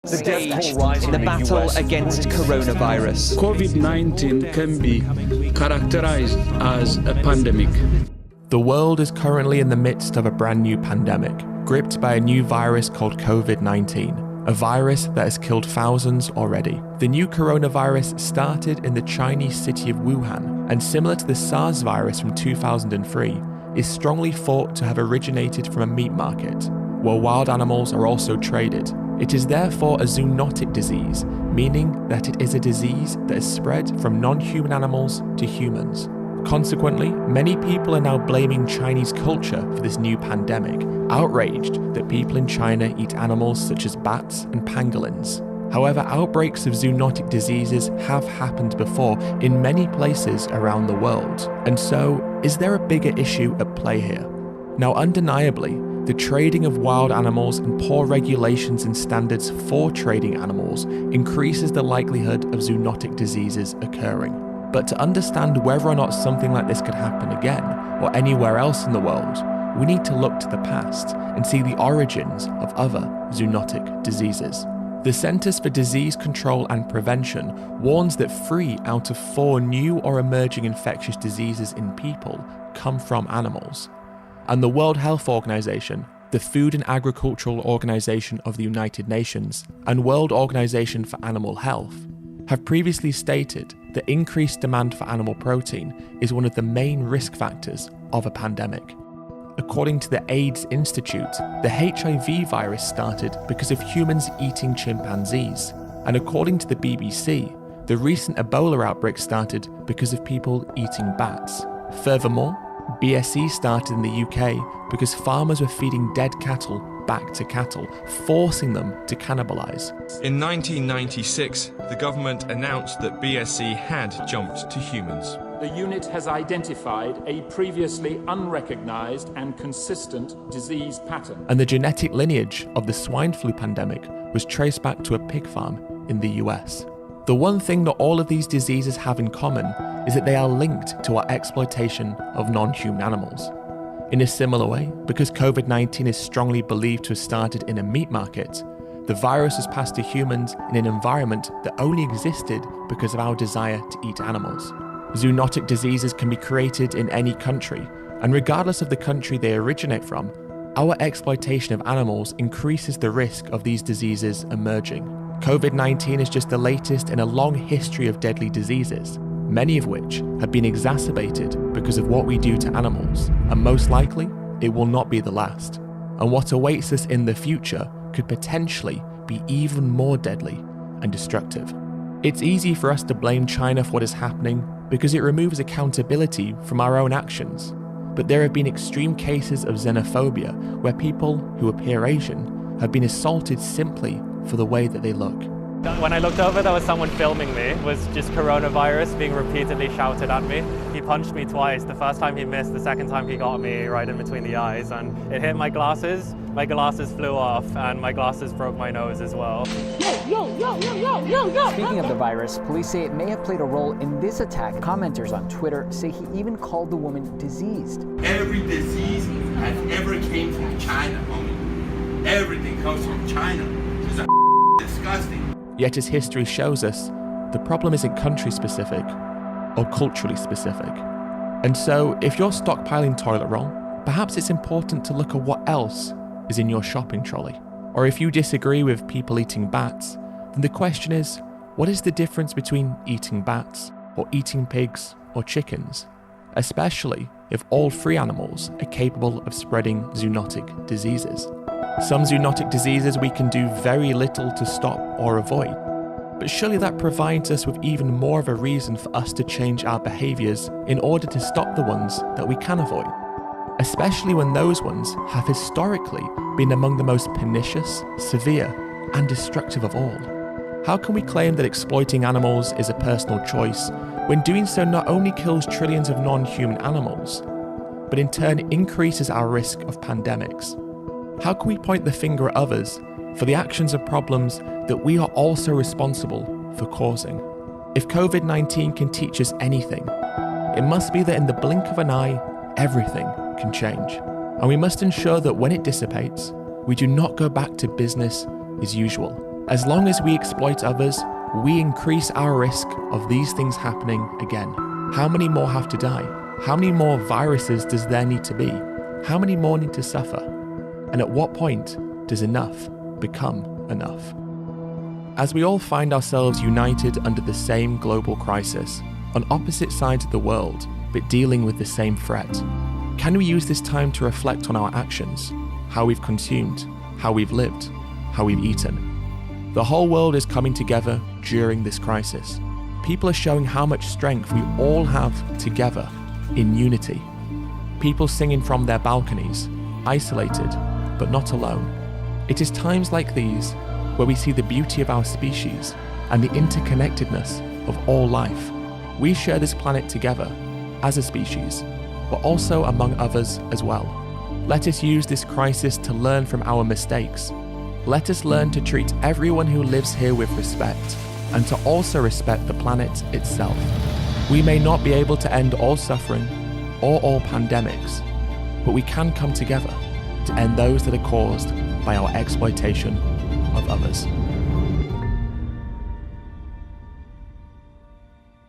stage in the battle against coronavirus. COVID-19 can be characterized as a pandemic. The world is currently in the midst of a brand new pandemic, gripped by a new virus called COVID-19, a virus that has killed thousands already. The new coronavirus started in the Chinese city of Wuhan, and similar to the SARS virus from 2003, is strongly thought to have originated from a meat market, where wild animals are also traded. It is therefore a zoonotic disease, meaning that it is a disease that is spread from non-human animals to humans. Consequently, many people are now blaming Chinese culture for this new pandemic, outraged that people in China eat animals such as bats and pangolins. However, outbreaks of zoonotic diseases have happened before in many places around the world. And so, is there a bigger issue at play here? Now, undeniably, the trading of wild animals and poor regulations and standards for trading animals increases the likelihood of zoonotic diseases occurring. But to understand whether or not something like this could happen again, or anywhere else in the world, we need to look to the past and see the origins of other zoonotic diseases. The Centers for Disease Control and Prevention warns that 3 out of 4 new or emerging infectious diseases in people come from animals. And the World Health Organization, the Food and Agricultural Organization of the United Nations, and World Organization for Animal Health have previously stated that increased demand for animal protein is one of the main risk factors of a pandemic. According to the AIDS Institute, the HIV virus started because of humans eating chimpanzees, and according to the BBC, the recent Ebola outbreak started because of people eating bats. Furthermore, BSE started in the UK because farmers were feeding dead cattle back to cattle, forcing them to cannibalize. In 1996, the government announced that BSE had jumped to humans. The unit has identified a previously unrecognized and consistent disease pattern. And the genetic lineage of the swine flu pandemic was traced back to a pig farm in the US. The one thing that all of these diseases have in common is that they are linked to our exploitation of non-human animals. In a similar way, because COVID-19 is strongly believed to have started in a meat market, the virus was passed to humans in an environment that only existed because of our desire to eat animals. Zoonotic diseases can be created in any country, and regardless of the country they originate from, our exploitation of animals increases the risk of these diseases emerging. COVID-19 is just the latest in a long history of deadly diseases, many of which have been exacerbated because of what we do to animals, and most likely, it will not be the last. And what awaits us in the future could potentially be even more deadly and destructive. It's easy for us to blame China for what is happening because it removes accountability from our own actions. But there have been extreme cases of xenophobia where people who appear Asian have been assaulted simply for the way that they look. When I looked over, there was someone filming me. It was just coronavirus being repeatedly shouted at me. He punched me twice. The first time he missed, the second time he got me right in between the eyes, and it hit my glasses. My glasses flew off, and my glasses broke my nose as well. Speaking of the virus, police say it may have played a role in this attack. Commenters on Twitter say he even called the woman diseased. Every disease has ever came from China, homie. Everything comes from China. It's disgusting. Yet as history shows us, the problem isn't country-specific or culturally specific. And so, if you're stockpiling toilet roll, perhaps it's important to look at what else is in your shopping trolley. Or if you disagree with people eating bats, then the question is, what is the difference between eating bats or eating pigs or chickens? Especially if all 3 animals are capable of spreading zoonotic diseases. Some zoonotic diseases we can do very little to stop or avoid, but surely that provides us with even more of a reason for us to change our behaviours in order to stop the ones that we can avoid, especially when those ones have historically been among the most pernicious, severe, and destructive of all. How can we claim that exploiting animals is a personal choice when doing so not only kills trillions of non-human animals, but in turn increases our risk of pandemics? How can we point the finger at others for the actions and problems that we are also responsible for causing? If COVID-19 can teach us anything, it must be that in the blink of an eye, everything can change. And we must ensure that when it dissipates, we do not go back to business as usual. As long as we exploit others, we increase our risk of these things happening again. How many more have to die? How many more viruses does there need to be? How many more need to suffer? And at what point does enough become enough? As we all find ourselves united under the same global crisis, on opposite sides of the world, but dealing with the same threat, can we use this time to reflect on our actions, how we've consumed, how we've lived, how we've eaten? The whole world is coming together during this crisis. People are showing how much strength we all have together in unity. People singing from their balconies, isolated, but not alone. It is times like these where we see the beauty of our species and the interconnectedness of all life. We share this planet together as a species, but also among others as well. Let us use this crisis to learn from our mistakes. Let us learn to treat everyone who lives here with respect, and to also respect the planet itself. We may not be able to end all suffering or all pandemics, but we can come together to end those that are caused by our exploitation of others.